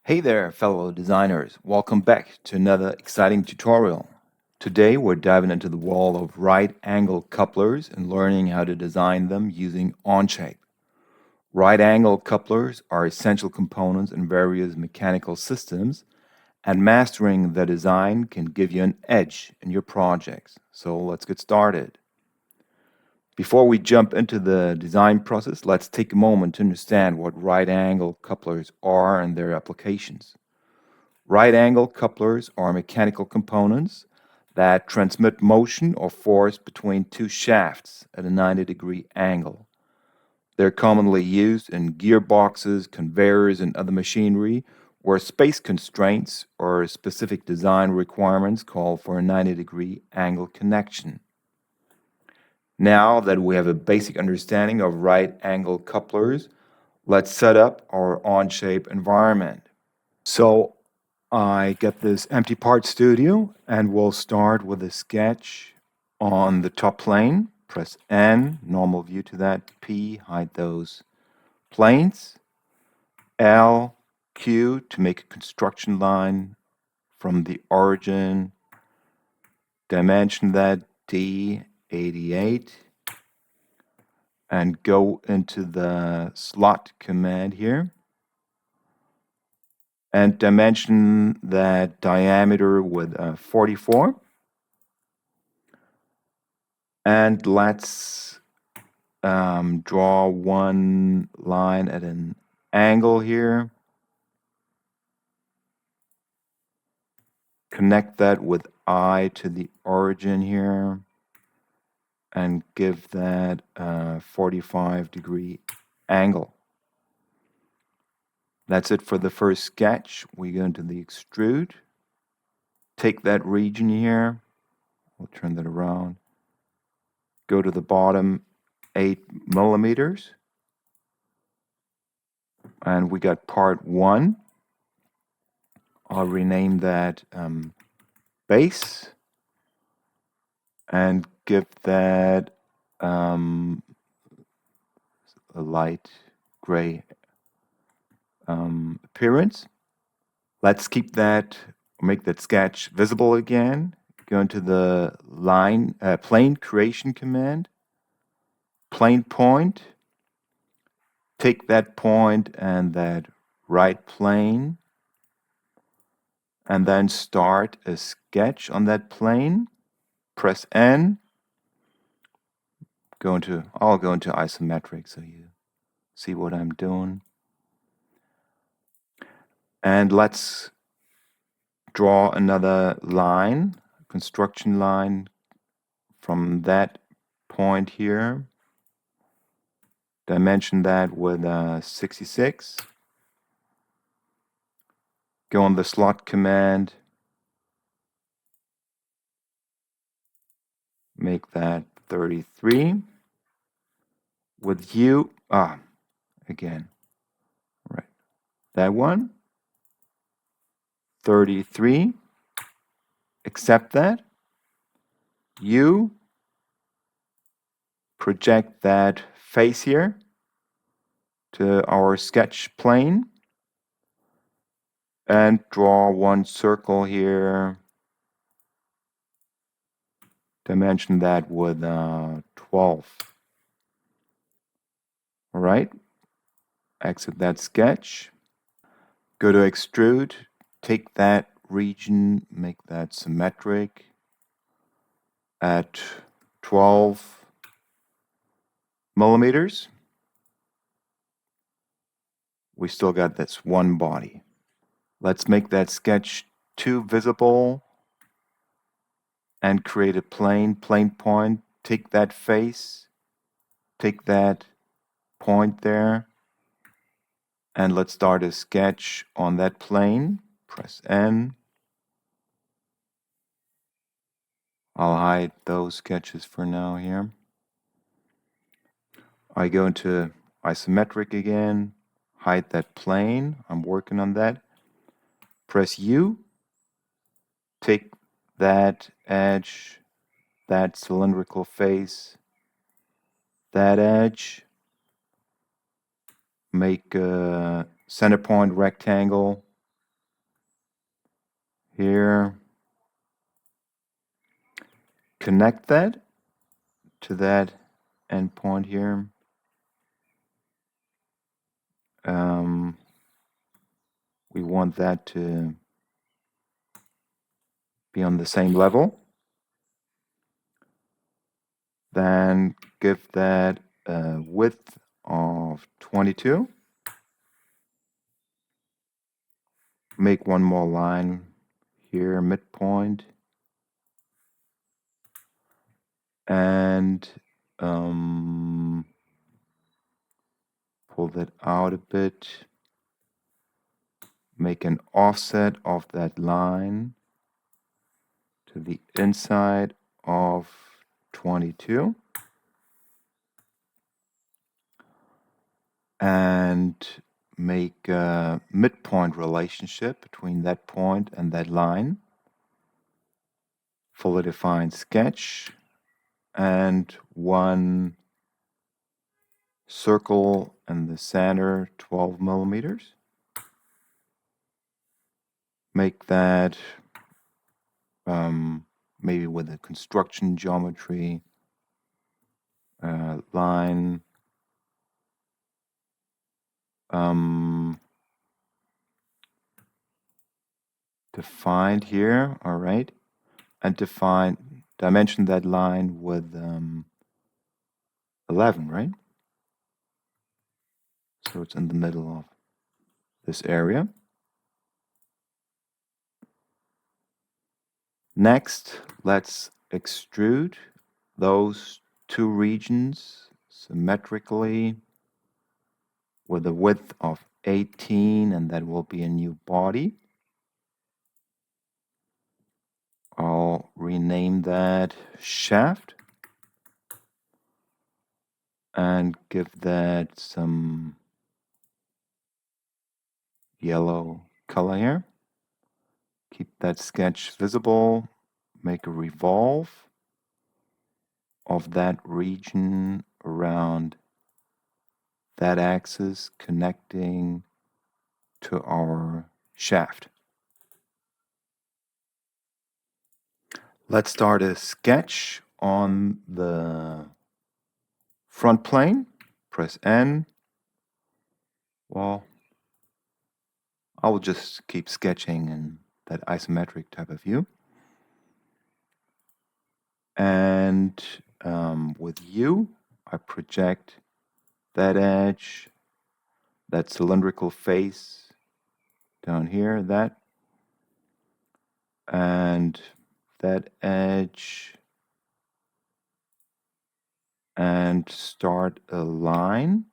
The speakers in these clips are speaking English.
Hey there, fellow designers. Welcome back to another exciting tutorial. Today we're diving into the world of right angle couplers and learning how to design them using Onshape. Right angle couplers are essential components in various mechanical systems, and mastering the design can give you an edge in your projects. So let's get started. Before we jump into the design process, let's take a moment to understand what right angle couplers are and their applications. Right angle couplers are mechanical components that transmit motion or force between two shafts at a 90-degree angle. They're commonly used in gearboxes, conveyors, and other machinery where space constraints or specific design requirements call for a 90-degree angle connection. Now that we have a basic understanding of right angle couplers, let's set up our Onshape environment. So I get this empty part studio and we'll start with a sketch on the top plane. Press N, normal view to that. P, hide those planes. L, Q to make a construction line from the origin. Dimension that D, 88. And go into the slot command here. And dimension that diameter with 44. And let's draw one line at an angle here. Connect that with I to the origin here. And give that a 45-degree angle. That's it for the first sketch. We go into the extrude. Take that region here. We'll turn that around. Go to the bottom 8 millimeters. And we got part 1. I'll rename that base. And give that a light gray appearance. Let's keep that, make that sketch visible again. Go into the plane creation command, plane point. Take that point and that right plane, and then start a sketch on that plane. Press N. I'll go into isometric so you see what I'm doing. And let's draw another line, construction line from that point here. Dimension that with 66. Go on the slot command. Make that 33. With U, again, right, that one, 33, accept that, U, project that face here to our sketch plane, and draw one circle here, dimension that with 12. All right, exit that sketch, go to extrude, take that region, make that symmetric at 12 millimeters. We still got this one body. Let's make that sketch 2 visible and create a plane point. Take that face, take that point there, and let's start a sketch on that plane. Press N. I'll hide those sketches for now here. I go into isometric again, hide that plane. I'm working on that. Press U. Take that edge, that cylindrical face, that edge. Make a center point rectangle here. Connect that to that endpoint here. We want that to be on the same level. Then give that a width of 22. Make one more line here, midpoint. And pull that out a bit. Make an offset of that line to the inside of 22. And make a midpoint relationship between that point and that line. Fully defined sketch and one circle in the center, 12 millimeters. Make that maybe with a construction geometry line. Defined here, all right, and dimension that line with 11, right? So it's in the middle of this area. Next, let's extrude those two regions symmetrically with a width of 18, and that will be a new body. I'll rename that shaft and give that some yellow color here. Keep that sketch visible. Make a revolve of that region around that axis connecting to our shaft. Let's start a sketch on the front plane. Press N. Well, I will just keep sketching in that isometric type of view. And with U, I project that edge, that cylindrical face down here, that, and that edge, and start a line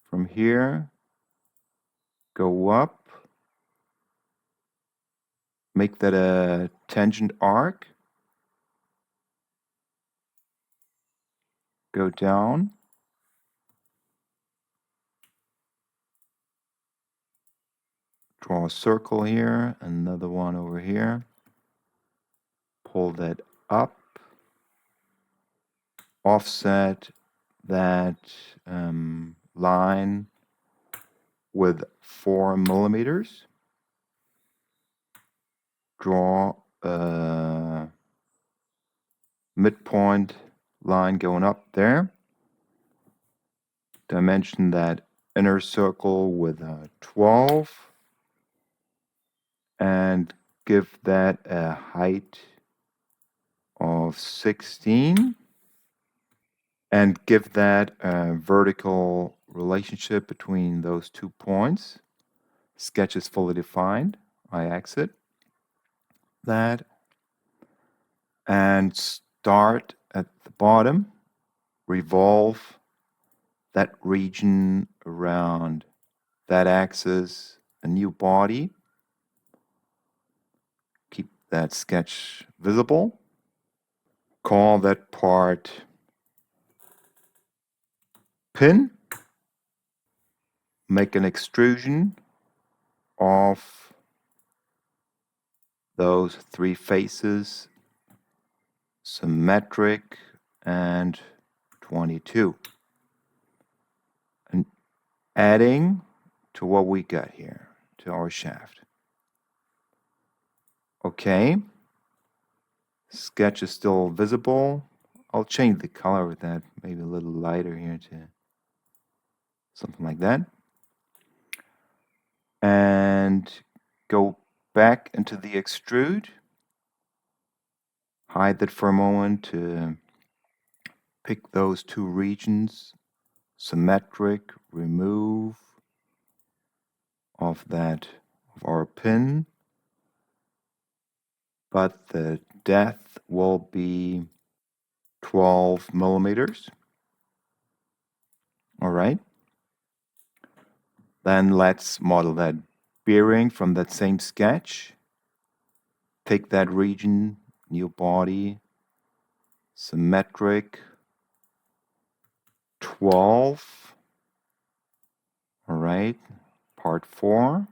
from here, go up, make that a tangent arc, go down, draw a circle here, another one over here, pull that up, offset that line with 4 millimeters, draw a midpoint line going up there, dimension that inner circle with a 12, and give that a height of 16, and give that a vertical relationship between those 2 points. Sketch is fully defined. I exit that and start at the bottom, revolve that region around that axis, a new body. Keep that sketch visible. Call that part pin. Make an extrusion of those 3 faces, symmetric and 22. And adding to what we got here, to our shaft. Okay. Sketch is still visible. I'll change the color with that, maybe a little lighter here to something like that. And go back into the extrude. Hide that for a moment to pick those two regions. Symmetric, remove of our pin. But the depth will be 12 millimeters. All right. Then let's model that bearing from that same sketch. Take that region, new body, symmetric, 12. All right. Part 4.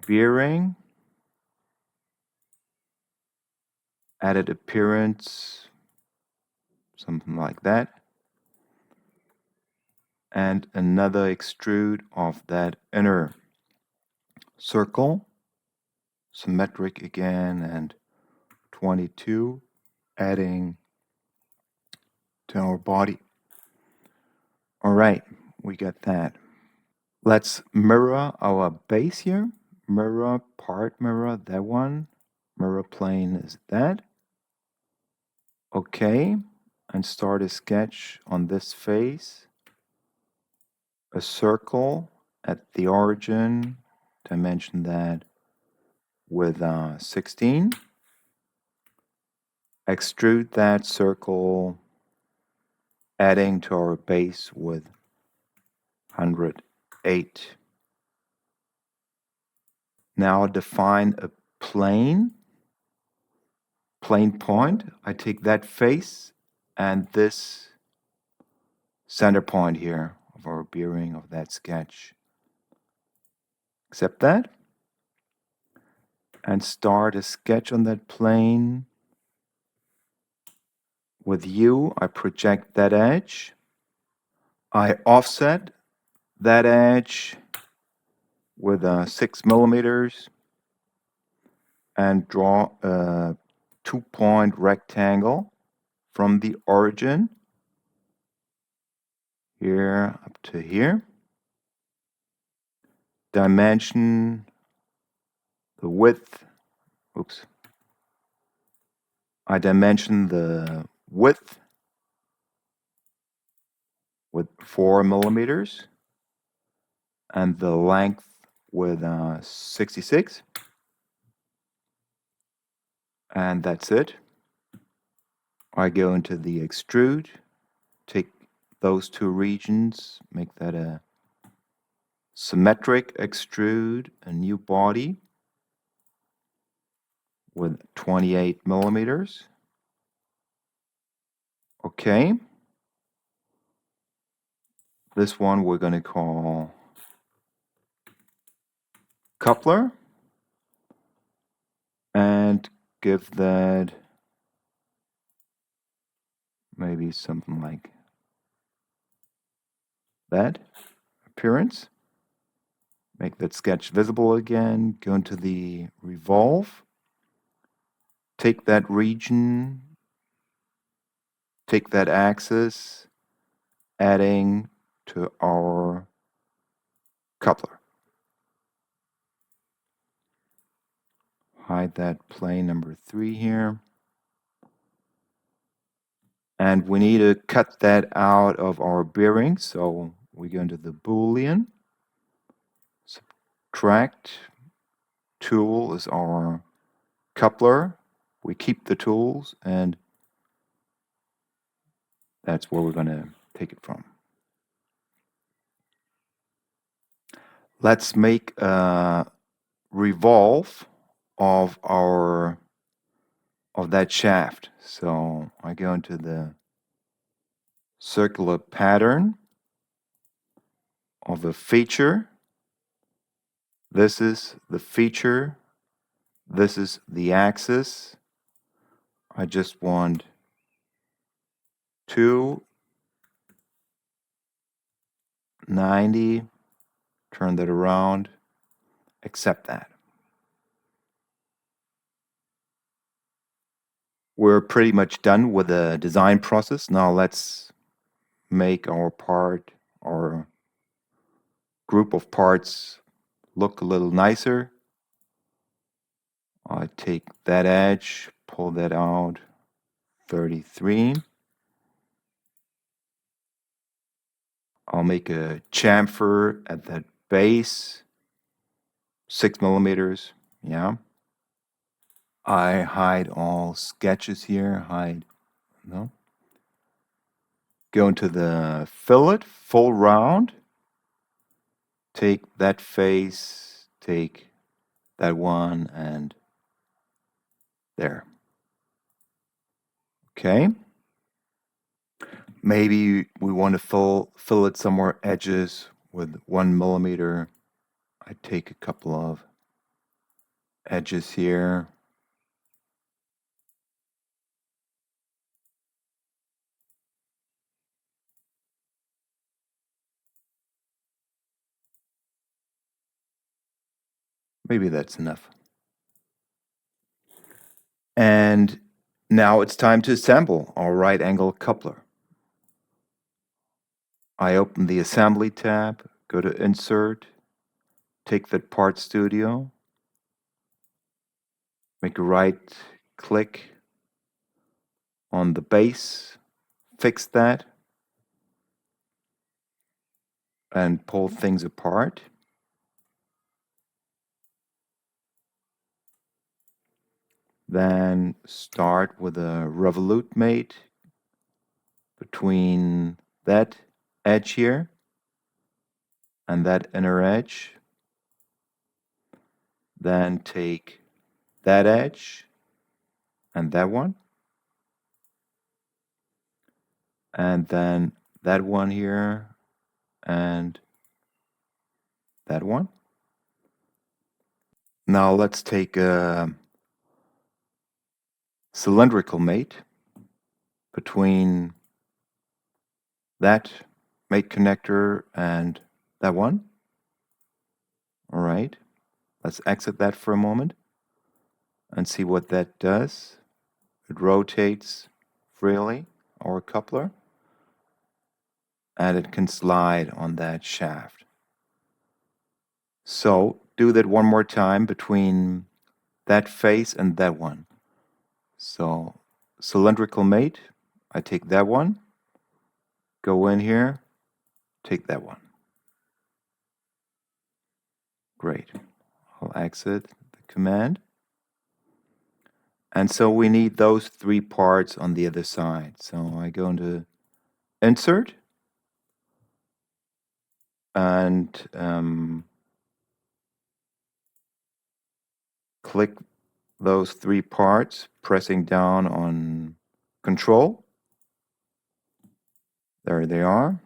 Bearing. Added appearance, something like that. And another extrude of that inner circle, symmetric again, and 22, adding to our body. All right, we got that. Let's mirror our base here. Mirror, part mirror, that one. Mirror plane is that. Okay, and start a sketch on this face. A circle at the origin, dimension that with 16. Extrude that circle, adding to our base with 108. Now define a plane point. I take that face and this center point here of our bearing of that sketch. Accept that. And start a sketch on that plane. With U, I project that edge. I offset that edge with 6 millimeters and draw a 2-point rectangle from the origin here up to here. Dimension the width. Oops. I dimension the width with 4 millimeters and the length with 66. And that's it. I go into the extrude, take those two regions, make that a symmetric extrude, a new body with 28 millimeters. Okay. This one we're going to call coupler and give that maybe something like that appearance. Make that sketch visible again. Go into the revolve. Take that region, take that axis, adding to our coupler. Hide that plane number 3 here. And we need to cut that out of our bearing, so we go into the Boolean. Subtract. Tool is our coupler. We keep the tools, and that's where we're going to take it from. Let's make a revolve of that shaft. So I go into the circular pattern of a feature. This is the feature. This is the axis. I just want 290. Turn that around. Accept that. We're pretty much done with the design process. Now let's make our part or group of parts look a little nicer. I take that edge, pull that out, 33. I'll make a chamfer at that base, 6 millimeters. Yeah. I hide all sketches here. No. Go into the fillet, full round. Take that face, take that one, and there. Okay. Maybe we want to fillet some more edges with 1 millimeter. I take a couple of edges here. Maybe that's enough. And now it's time to assemble our right angle coupler. I open the Assembly tab, go to Insert, take that Part Studio, make a right click on the base, fix that, and pull things apart. Then start with a revolute mate between that edge here and that inner edge. Then take that edge and that one. And then that one here and that one. Now let's take a cylindrical mate between that mate connector and that one. All right, let's exit that for a moment and see what that does. It rotates freely, our coupler, and it can slide on that shaft. So do that one more time between that face and that one. So cylindrical mate, I take that one, go in here, take that one. Great. I'll exit the command. And so we need those 3 parts on the other side. So I go into Insert and click those 3 parts, pressing down on Control. There they are.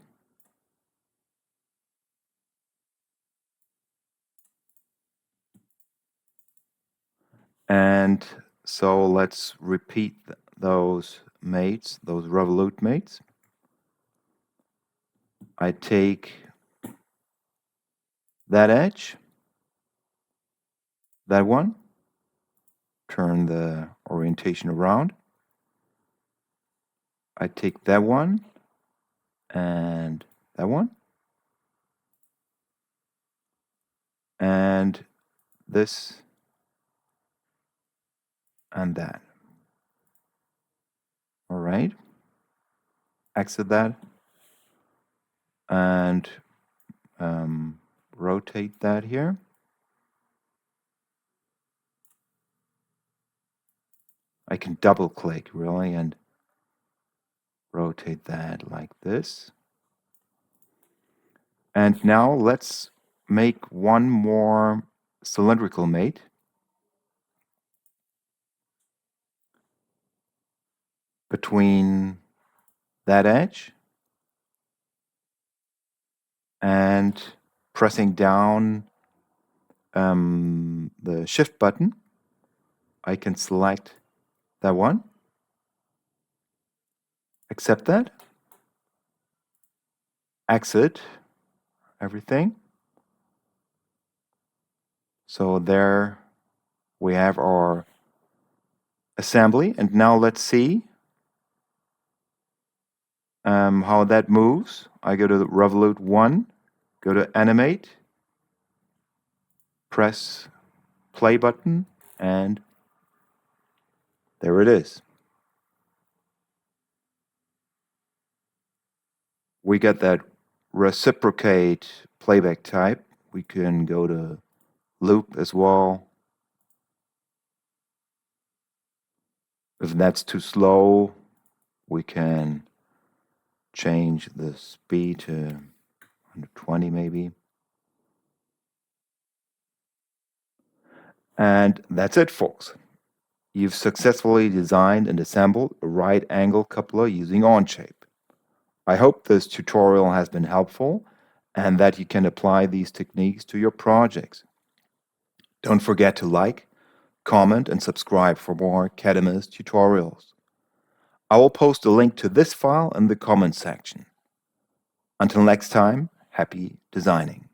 And so let's repeat those mates, those revolute mates. I take that edge, that one, turn the orientation around. I take that one and that one, and this and that. All right, exit that and rotate that here. I can double click really and rotate that like this. And now let's make one more cylindrical mate. Between that edge and pressing down the shift button, I can select that one, accept that, exit everything, So there we have our assembly, and now let's see how that moves. I go to the revolute 1, go to animate, press play button, and there it is. We got that reciprocate playback type. We can go to loop as well. If that's too slow, we can change the speed to 120 maybe. And that's it, folks. You've successfully designed and assembled a right angle coupler using Onshape. I hope this tutorial has been helpful and that you can apply these techniques to your projects. Don't forget to like, comment, and subscribe for more Cadmus tutorials. I will post a link to this file in the comments section. Until next time, happy designing.